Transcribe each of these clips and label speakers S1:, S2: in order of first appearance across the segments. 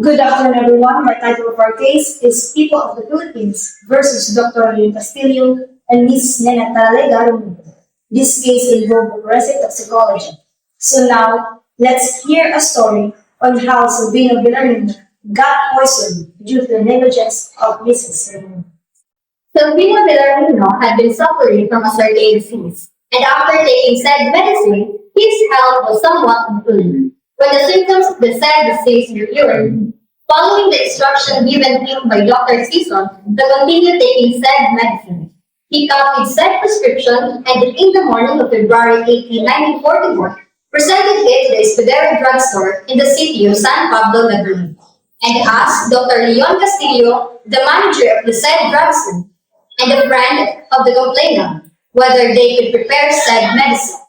S1: Good afternoon, everyone. The title of our case is People of the Philippines versus Dr. Leon Castillo and Ms. Nena Talega. This case involved forensic toxicology. So now, let's hear a story on how Silvino Villarino got poisoned due to the negligence of Mrs. Raymond.
S2: Silvino Villarino had been suffering from a certain disease, and after taking said medicine, his health was somewhat improved. When the symptoms of the said disease recurred, following the instruction given him by Dr. Season to continue taking said medicine, he copied said prescription and in the morning of February 18, 1944, presented it to the Escudero drugstore in the city of San Pablo, Laguna, and asked Dr. Leon Castillo, the manager of the said drugstore, and a friend of the complainant, whether they could prepare said medicine.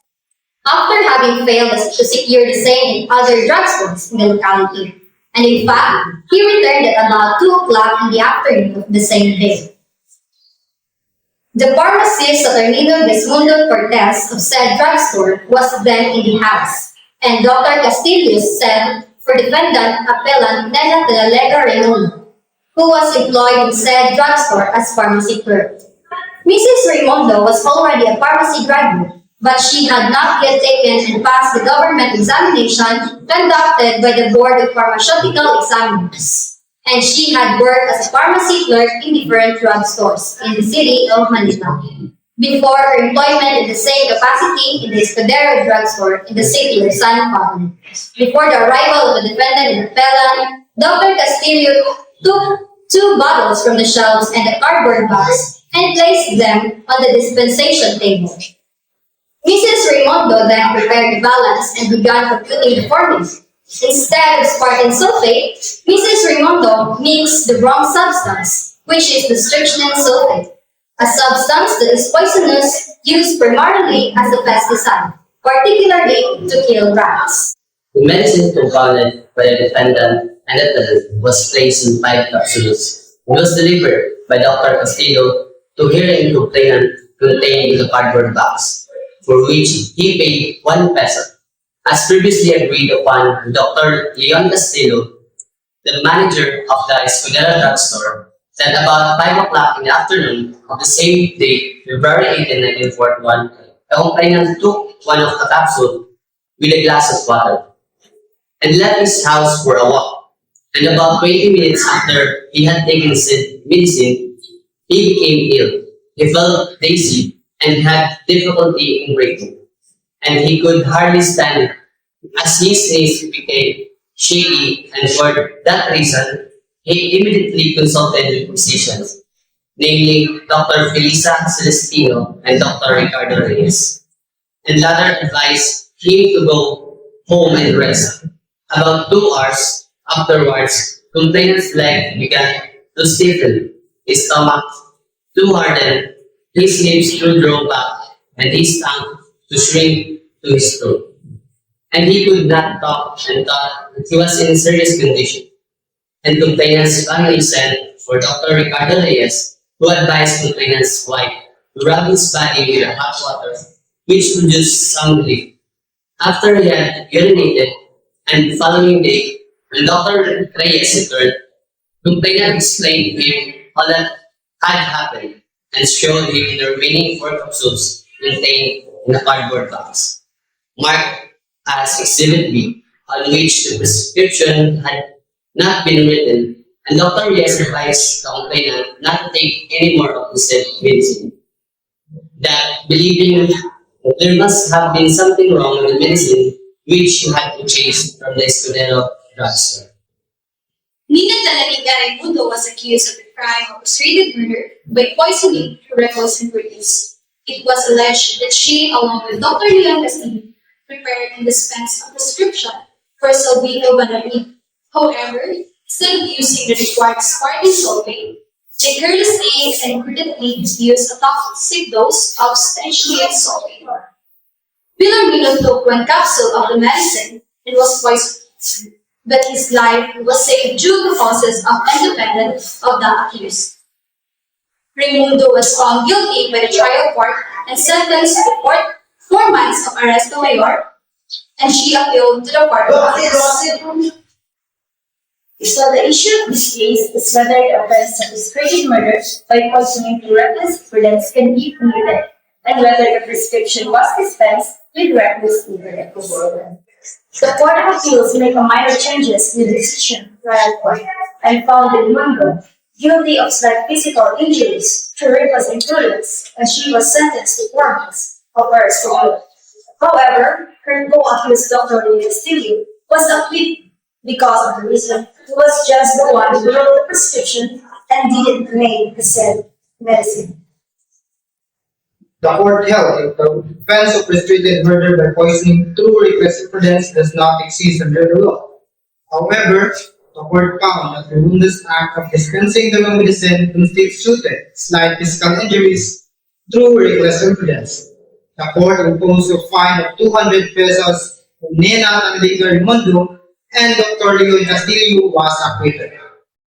S2: After having failed to secure the same in other drugstores in the locality, and in fact, he returned at about 2 o'clock in the afternoon of the same day. The pharmacist Saturnino Desmundo Cortez of said drugstore was then in the house, and Dr. Castillo said for defendant appellant Nena Talega Raymond, who was employed in said drugstore as pharmacy clerk. Mrs. Raimondo was already a pharmacy graduate, but she had not yet taken and passed the government examination conducted by the Board of Pharmaceutical Examiners, and she had worked as a pharmacy clerk in different drugstores in the city of Manila before her employment in the same capacity in the Escudero drugstore in the city of San Pablo. Before the arrival of the defendant and appellant, Dr. Castillo took 2 bottles from the shelves and a cardboard box and placed them on the dispensation table. Mrs. Raimondo then prepared the balance and began computing the formula. Instead of Spartan sulfate, Mrs. Raimondo mixed the wrong substance, which is the strychnine sulfate, a substance that is poisonous used primarily as a pesticide, particularly to kill rats.
S3: The medicine compounded by the defendant and appellant was placed in 5 capsules and was delivered by Dr. Castillo to hearing complainant contained in the cardboard box, for which he paid 1 peso. As previously agreed upon with Dr. Leon Castillo, the manager of the Escudero drugstore, said about 5 o'clock in the afternoon of the same day, February 18, 1941, the complainant took one of the capsules with a glass of water and left his house for a walk. And about 20 minutes after he had taken said medicine, he became ill. He felt dizzy and had difficulty in breathing, and he could hardly stand as his knees became shaky, and for that reason, he immediately consulted with physicians, namely Dr. Felisa Celestino and Dr. Ricardo Reyes, and latter advised him to go home and rest. About 2 hours afterwards, complainant's leg began to stiffen, his stomach to harden, his lips to draw back, and his tongue to shrink to his throat. And he could not talk and thought that he was in serious condition. And complainant's family sent for Dr. Ricardo Reyes, who advised complainant's wife to rub his body with hot water, which produced some relief. After he had urinated, and the following day, when Dr. Reyes returned, complainant explained to him all that had happened and showed him the remaining 4 capsules contained in a cardboard box, marked as Exhibit B, on which the prescription had not been written, and Dr. Reyes advised the complainant not to take any more of the said medicine. That, believing that there must have been something wrong with the medicine, which he had purchased from the Escudero drugstore.
S4: Nina Talega Raimundo was accused of the crime of frustrated murder by poisoning her records and produce. It was alleged that she, along with Dr. Leon Castillo, prepared and dispensed a prescription for Silvino Villarino. However, instead of using the required Spartan sulfate, they carelessly and imprudently used a toxic dose of strychnine sulfate. Villarino took 1 capsule of the medicine and was poisoned, but his life was saved due to causes of independence of the accused. Raimundo was found guilty by the trial court and sentenced to 4 months of arresto mayor, and she appealed to the court of appeals.
S1: So the issue of this case is whether the offense of discredited murder by poisoning through reckless prudence can be committed, and whether the prescription was dispensed with reckless imprudence. The Court of Appeals make a minor changes in the decision trial court and found Edmundo guilty of slight physical injuries to reckless imprudence, and she was sentenced to 4 months of arrest. However, her co-accused Dr. Castillo was acquitted because of the reason he was just the one who wrote the prescription and didn't make the said medicine.
S5: The court held that the offense of restricted murder by poisoning through reckless imprudence does not exist under the law. However, the court found that Raimundo's act of dispensing the medicine constituted slight physical injuries through reckless imprudence. The court imposed a fine of 200 pesos on Nena Tandiga Raimundo, and Dr. Leon Castillo was acquitted.